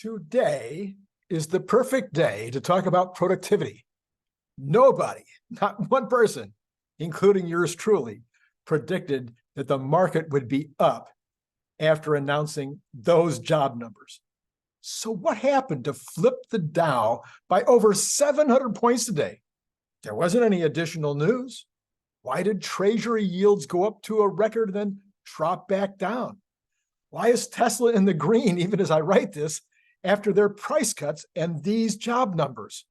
Today is the perfect day to talk about productivity. Nobody, not one person, including yours truly, predicted that the market would be up after announcing those job numbers. So what happened to flip the Dow by over 700 points today? There wasn't any additional news. Why did Treasury yields go up to a record, then drop back down? Why is Tesla in the green, even as I write this, after their price cuts and these job numbers?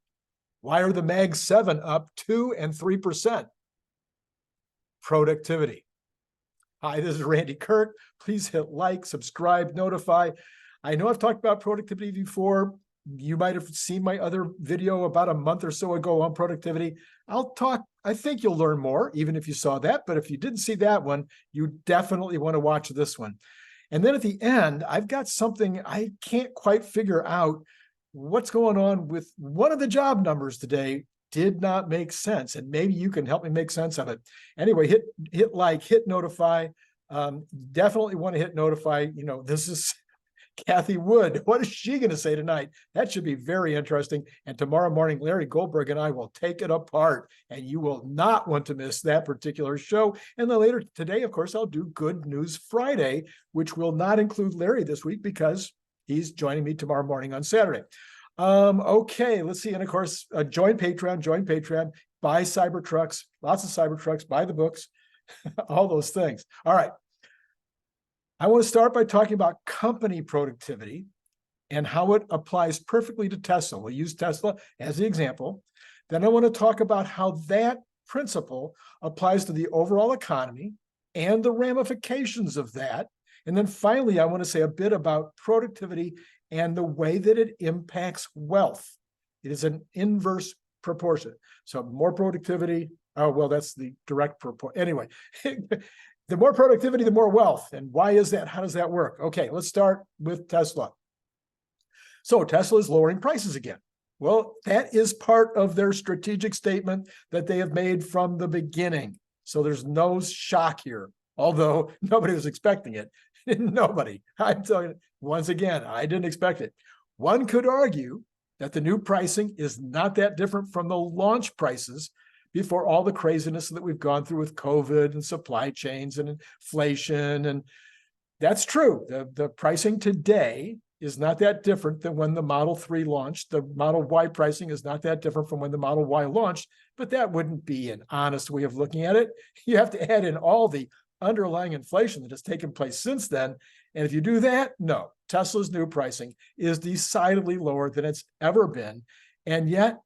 Why are the Mag 7 up 2% and 3%? Productivity. Hi, this is Randy Kirk. Please hit like, subscribe, notify. I know I've talked about productivity before. You might have seen my other video about a month or so ago on productivity. I think you'll learn more, even if you saw that. But if you didn't see that one, you definitely want to watch this one. And then at the end, I've got something I can't quite figure out what's going on with one of the job numbers today. Did not make sense, and maybe you can help me make sense of it. Anyway, hit like, hit notify. Definitely want to hit notify. You know, this is Cathie Wood. What is she going to say tonight? That should be very interesting. And tomorrow morning, Larry Goldberg and I will take it apart, and you will not want to miss that particular show. And then later today, of course, I'll do Good News Friday, which will not include Larry this week because he's joining me tomorrow morning on Saturday. Okay, let's see. And of course, join Patreon, buy Cybertrucks, lots of Cybertrucks, buy the books, all those things. All right. I want to start by talking about company productivity and how it applies perfectly to Tesla. We'll use Tesla as the example. Then I want to talk about how that principle applies to the overall economy and the ramifications of that. And then finally, I want to say a bit about productivity and the way that it impacts wealth. It is an inverse proportion. So more productivity, oh, well, that's the direct proportion. Anyway, the more productivity, the more wealth. And why is that? How does that work? Okay, let's start with Tesla. So Tesla is lowering prices again. Well, that is part of their strategic statement that they have made from the beginning. So there's no shock here, although nobody was expecting it. Nobody. I'm telling you, once again, I didn't expect it. One could argue that the new pricing is not that different from the launch prices before all the craziness that we've gone through with COVID and supply chains and inflation. And that's true. The pricing today is not that different than when the Model 3 launched. The Model Y pricing is not that different from when the Model Y launched, but that wouldn't be an honest way of looking at it. You have to add in all the underlying inflation that has taken place since then. And if you do that, no, Tesla's new pricing is decidedly lower than it's ever been. And yet,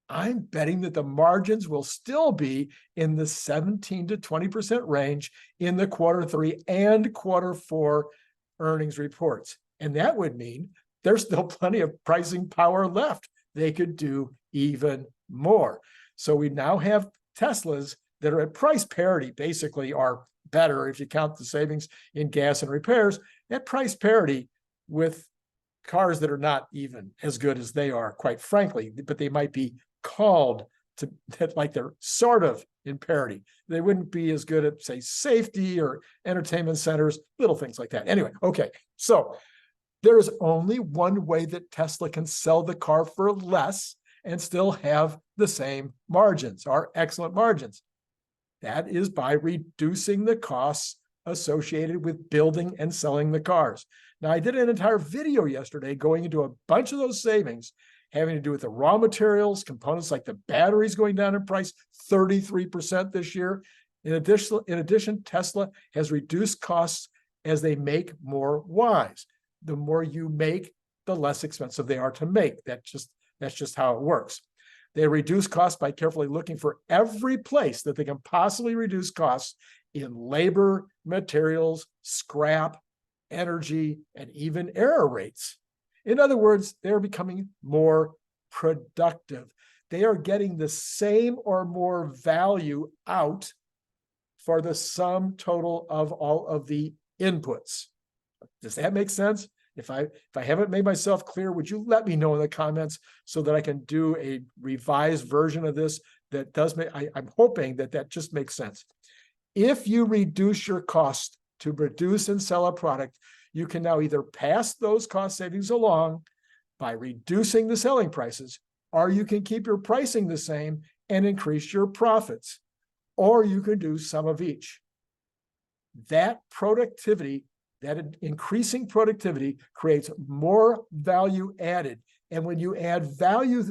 I'm betting that the margins will still be in the 17 to 20% range in the Q3 and Q4 earnings reports. And that would mean there's still plenty of pricing power left. They could do even more. So we now have Teslas that are at price parity, basically are better if you count the savings in gas and repairs, at price parity with cars that are not even as good as they are, quite frankly, but they might be called to that, like they're sort of in parity. They wouldn't be as good at, say, safety or entertainment centers, little things like that. Anyway, okay, so there is only one way that Tesla can sell the car for less and still have the same margins, our excellent margins. That is by reducing the costs associated with building and selling the cars. Now, I did an entire video yesterday going into a bunch of those savings having to do with the raw materials, components like the batteries going down in price 33% this year. In addition, Tesla has reduced costs as they make more Ys. The more you make, the less expensive they are to make. That's just how it works. They reduce costs by carefully looking for every place that they can possibly reduce costs in labor, materials, scrap, energy, and even error rates. In other words, they're becoming more productive. They are getting the same or more value out for the sum total of all of the inputs. Does that make sense? If I haven't made myself clear, would you let me know in the comments so that I can do a revised version of this that does make, I'm hoping that just makes sense. If you reduce your cost to produce and sell a product, you can now either pass those cost savings along by reducing the selling prices, or you can keep your pricing the same and increase your profits, or you can do some of each. That productivity, that increasing productivity creates more value added. And when you add value,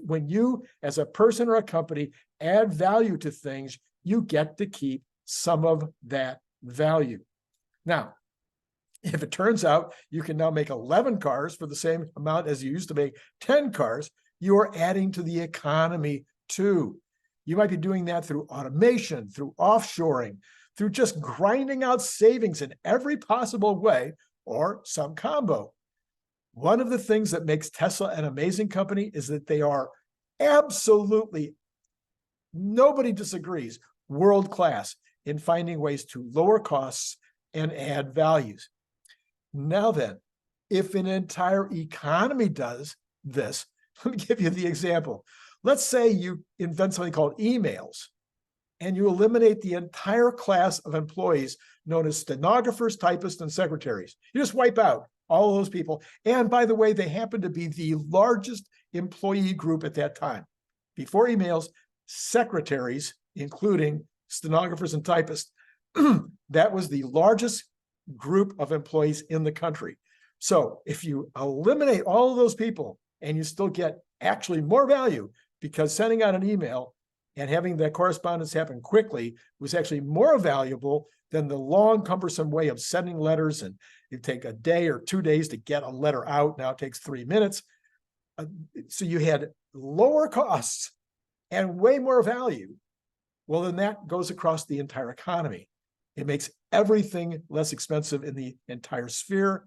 when you as a person or a company add value to things, you get to keep some of that value. Now, if it turns out you can now make 11 cars for the same amount as you used to make 10 cars, you are adding to the economy too. You might be doing that through automation, through offshoring, through just grinding out savings in every possible way, or some combo. One of the things that makes Tesla an amazing company is that they are absolutely, nobody disagrees, world-class in finding ways to lower costs and add values. Now then, if an entire economy does this, let me give you the example. Let's say you invent something called emails, and you eliminate the entire class of employees known as stenographers, typists, and secretaries. You just wipe out all of those people. And by the way, they happen to be the largest employee group at that time. Before emails, secretaries, including stenographers and typists, that was the largest group of employees in the country. So if you eliminate all of those people and you still get actually more value, because sending out an email and having that correspondence happen quickly was actually more valuable than the long, cumbersome way of sending letters. And it take a day or 2 days to get a letter out. Now it takes 3 minutes. So you had lower costs and way more value. Well, then that goes across the entire economy. It makes everything less expensive in the entire sphere.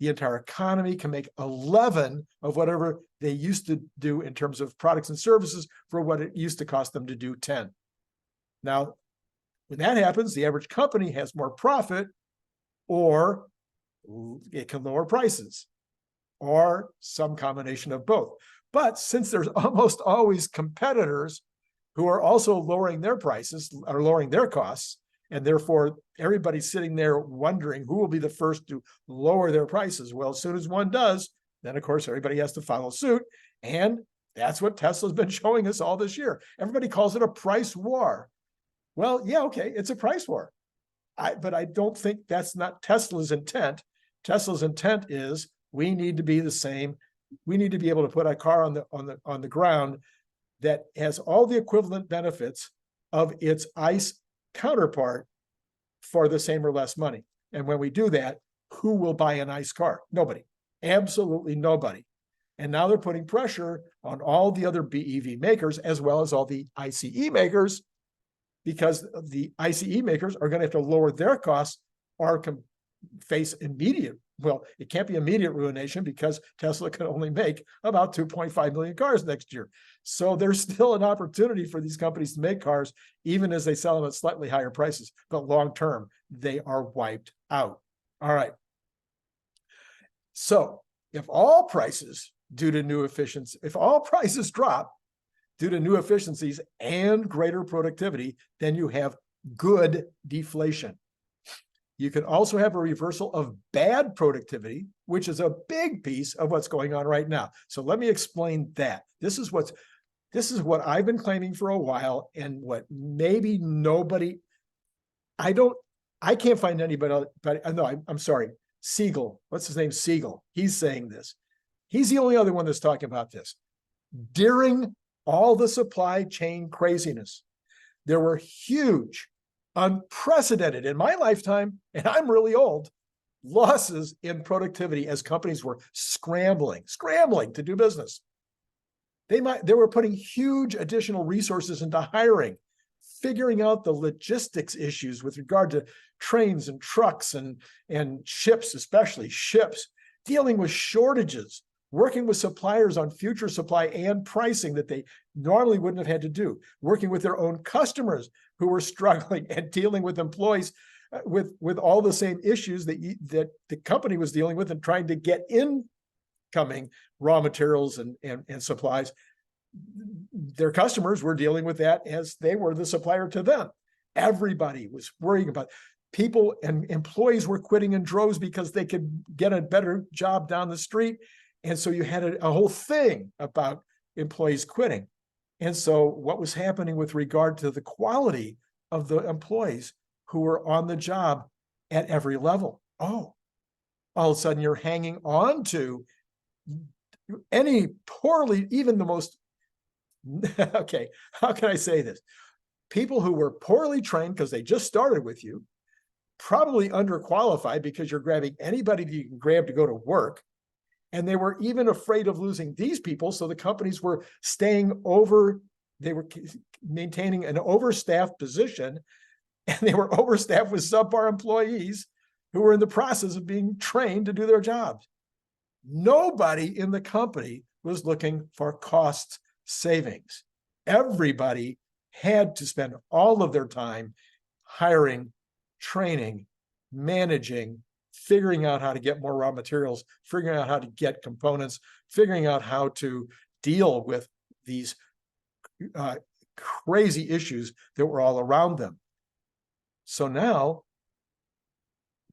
The entire economy can make 11 of whatever they used to do in terms of products and services for what it used to cost them to do 10. Now, when that happens, the average company has more profit, or it can lower prices, or some combination of both. But since there's almost always competitors who are also lowering their prices or lowering their costs, and therefore everybody's sitting there wondering who will be the first to lower their prices. Well, as soon as one does, then of course everybody has to follow suit. And that's what Tesla's been showing us all this year. Everybody calls it a price war. Well, yeah, okay, it's a price war. But I don't think that's not Tesla's intent. Tesla's intent is we need to be the same. We need to be able to put a car on the ground that has all the equivalent benefits of its ICE counterpart for the same or less money. And when we do that, who will buy an ICE car? Nobody. Absolutely nobody. And now they're putting pressure on all the other BEV makers as well as all the ICE makers, because the ICE makers are going to have to lower their costs or face immediate, well, it can't be immediate ruination because Tesla can only make about 2.5 million cars next year. So there's still an opportunity for these companies to make cars, even as they sell them at slightly higher prices. But long term, they are wiped out. All right. So if all prices due to new efficiency, if all prices drop due to new efficiencies and greater productivity, then you have good deflation. You can also have a reversal of bad productivity, which is a big piece of what's going on right now. So let me explain that. This is what I've been claiming for a while, and what maybe nobody, I can't find anybody else, but no, I'm sorry, Siegel, what's his name? Siegel, he's saying this. He's the only other one that's talking about this. During all the supply chain craziness, there were huge, unprecedented in my lifetime, and I'm really old, losses in productivity as companies were scrambling to do business. They were putting huge additional resources into hiring, figuring out the logistics issues with regard to trains and trucks and ships, especially ships, dealing with shortages, working with suppliers on future supply and pricing that they normally wouldn't have had to do, working with their own customers who were struggling, and dealing with employees with all the same issues that the company was dealing with, and trying to get incoming raw materials and supplies. Their customers were dealing with that as they were the supplier to them. Everybody was worrying about it. People and employees were quitting in droves because they could get a better job down the street. And so you had a whole thing about employees quitting. And so what was happening with regard to the quality of the employees who were on the job at every level? Oh, all of a sudden you're hanging on to any poorly, even the most, okay, how can I say this? People who were poorly trained because they just started with you, probably underqualified because you're grabbing anybody you can grab to go to work. And they were even afraid of losing these people. So the companies were they were maintaining an overstaffed position, and they were overstaffed with subpar employees who were in the process of being trained to do their jobs. Nobody in the company was looking for cost savings. Everybody had to spend all of their time hiring, training, managing, figuring out how to get more raw materials, figuring out how to get components, figuring out how to deal with these crazy issues that were all around them. So now,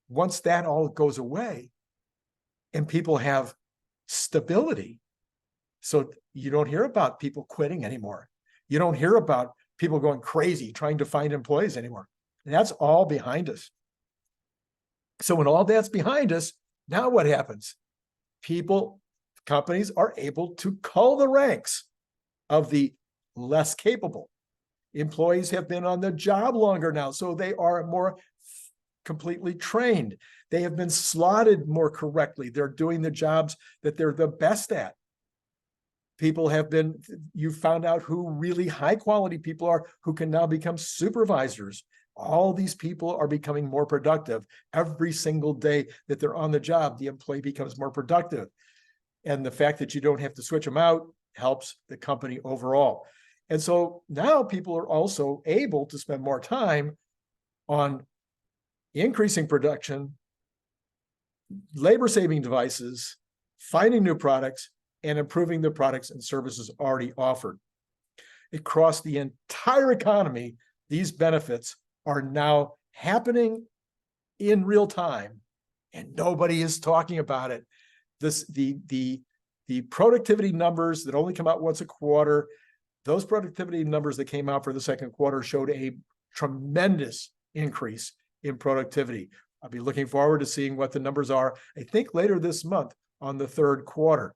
once that all goes away and people have stability, so you don't hear about people quitting anymore. You don't hear about people going crazy trying to find employees anymore. And that's all behind us. So when all that's behind us, now what happens? Companies are able to cull the ranks of the less capable. Employees have been on the job longer now, so they are more completely trained. They have been slotted more correctly. They're doing the jobs that they're the best at. You found out who really high quality people are who can now become supervisors. All these people are becoming more productive. Every single day that they're on the job, the employee becomes more productive. And the fact that you don't have to switch them out helps the company overall. And so now people are also able to spend more time on increasing production, labor-saving devices, finding new products, and improving the products and services already offered. Across the entire economy, these benefits are now happening in real time, and nobody is talking about it. The productivity numbers that only come out once a quarter, those productivity numbers that came out for the second quarter showed a tremendous increase in productivity. I'll be looking forward to seeing what the numbers are, I think later this month on the third quarter.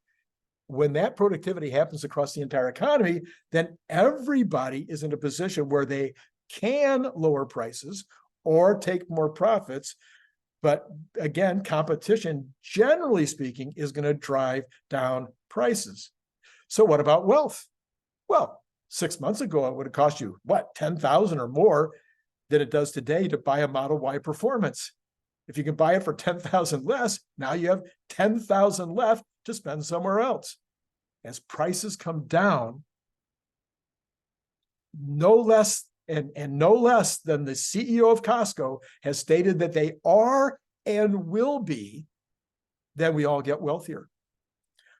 When that productivity happens across the entire economy, then everybody is in a position where they can lower prices or take more profits. But again, competition, generally speaking, is going to drive down prices. So what about wealth? Well, 6 months ago, it would have cost you, what, $10,000 or more than it does today to buy a Model Y Performance. If you can buy it for $10,000 less, now you have $10,000 left to spend somewhere else. As prices come down, no less than the CEO of Costco has stated that they are and will be, then we all get wealthier.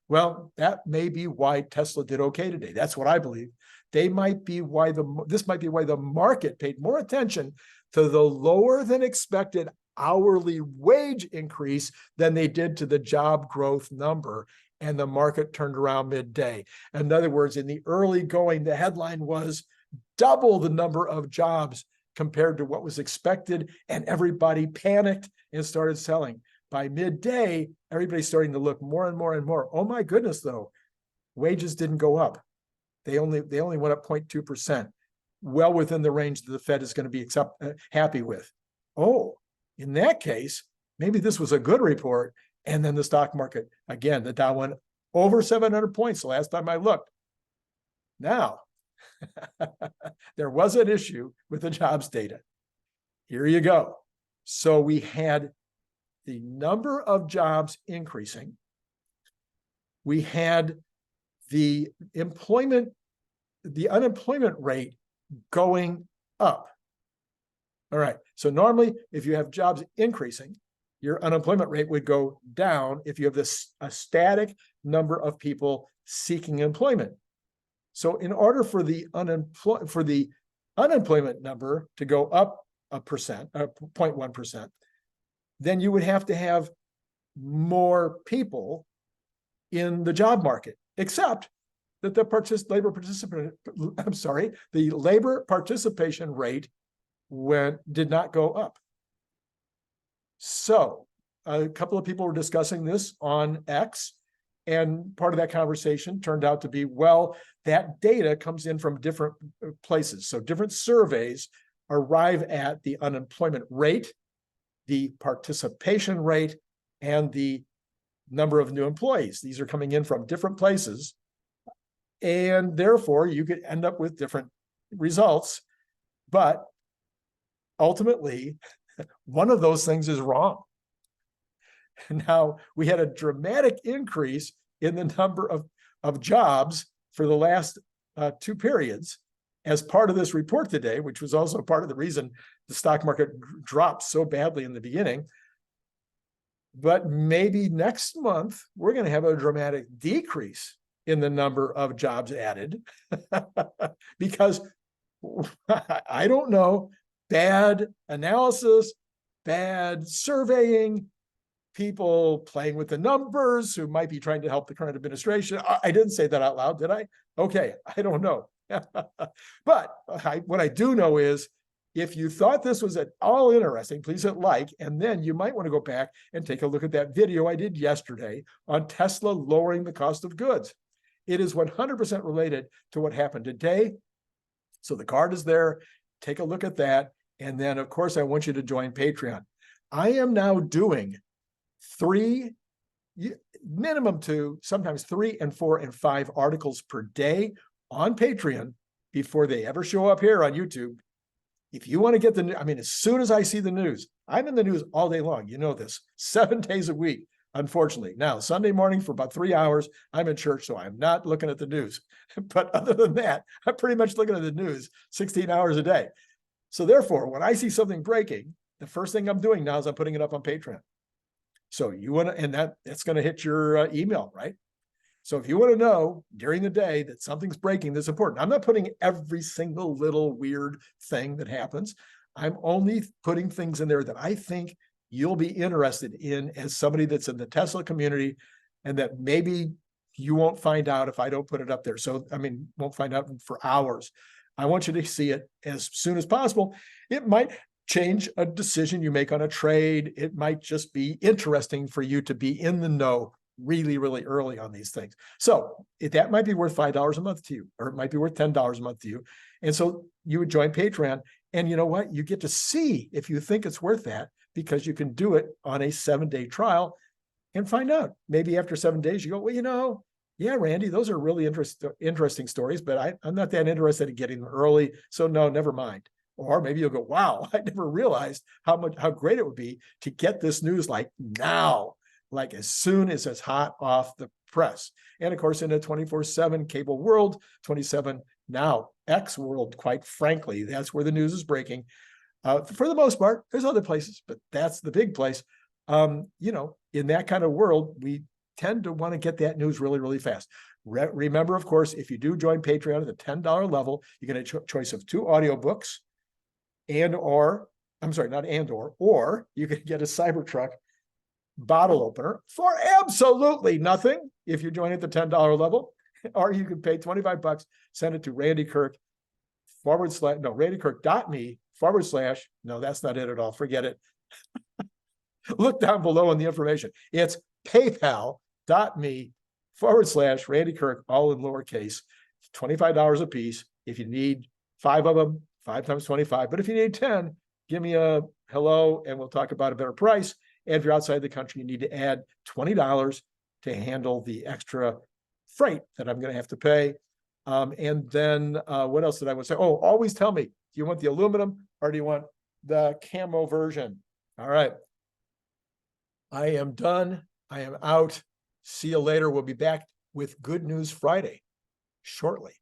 Well, that may be why Tesla did okay today. That's what I believe. This might be why the market paid more attention to the lower than expected hourly wage increase than they did to the job growth number, and the market turned around midday. In other words, in the early going, the headline was double the number of jobs compared to what was expected, and everybody panicked and started selling. By midday, everybody's starting to look more and more and more. Oh my goodness, though, wages didn't go up. They only went up 0.2%, well within the range that the Fed is going to be happy with. Oh, in that case, maybe this was a good report. And then the stock market, again, the Dow went over 700 points the last time I looked. Now, there was an issue with the jobs data. Here you go. So we had the number of jobs increasing. We had the unemployment rate going up. All right. So normally, if you have jobs increasing, your unemployment rate would go down if you have a static number of people seeking employment. So in order for the unemployment number to go up 0.1%, then you would have to have more people in the job market, except that the labor participation rate did not go up. So a couple of people were discussing this on X, and part of that conversation turned out to be, well, that data comes in from different places. So different surveys arrive at the unemployment rate, the participation rate, and the number of new employees. These are coming in from different places. And therefore, you could end up with different results. But ultimately, one of those things is wrong. Now, we had a dramatic increase in the number of jobs for the last 2 periods as part of this report today, which was also part of the reason the stock market dropped so badly in the beginning. But maybe next month, we're going to have a dramatic decrease in the number of jobs added because I don't know, bad analysis, bad surveying, people playing with the numbers who might be trying to help the current administration. I didn't say that out loud, did I? Okay, I don't know. But what I do know is, if you thought this was at all interesting, please hit like, and then you might want to go back and take a look at that video I did yesterday on Tesla lowering the cost of goods. It is 100% related to what happened today. So the card is there. Take a look at that. And then, of course, I want you to join Patreon. I am now doing 3, minimum 2, sometimes 3 and 4 and 5 articles per day on Patreon before they ever show up here on YouTube. If you want to get as soon as I see the news, I'm in the news all day long. You know this, 7 days a week, unfortunately. Now, Sunday morning for about 3 hours, I'm in church, so I'm not looking at the news. But other than that, I'm pretty much looking at the news 16 hours a day. So therefore, when I see something breaking, the first thing I'm doing now is I'm putting it up on Patreon. So you want to, and that's going to hit your email, right? So if you want to know during the day that something's breaking that's important, I'm not putting every single little weird thing that happens. I'm only putting things in there that I think you'll be interested in as somebody that's in the Tesla community, and that maybe you won't find out if I don't put it up there. So, won't find out for hours. I want you to see it as soon as possible. It might change a decision you make on a trade. It might just be interesting for you to be in the know really, really early on these things. So that might be worth $5 a month to you, or it might be worth $10 a month to you. And so you would join Patreon, and you know what? You get to see if you think it's worth that, because you can do it on a 7-day trial and find out. Maybe after 7 days, you go, well, yeah, Randy, those are really interesting stories, but I'm not that interested in getting them early. So no, never mind. Or maybe you'll go, wow, I never realized how great it would be to get this news like now, like as soon as it's hot off the press. And of course, in a 24/7 cable world, 27 now X world, quite frankly, that's where the news is breaking. For the most part, there's other places, but that's the big place. In that kind of world, we tend to want to get that news really, really fast. Remember, of course, if you do join Patreon at the $10 level, you get a choice of 2 audiobooks or you can get a Cybertruck bottle opener for absolutely nothing if you join at the $10 level, or you can pay $25, send it to Randy Kirk /RandyKirk.me/ no, that's not it at all. Forget it. Look down below in the information. It's PayPal.me/ Randy Kirk, all in lowercase, $25 a piece. If you need 5 of them, 5 times 25. But if you need 10, give me a hello and we'll talk about a better price. And if you're outside the country, you need to add $20 to handle the extra freight that I'm going to have to pay. And then what else did I want to say? Oh, always tell me, do you want the aluminum or do you want the camo version? All right. I am done. I am out. See you later. We'll be back with Good News Friday shortly.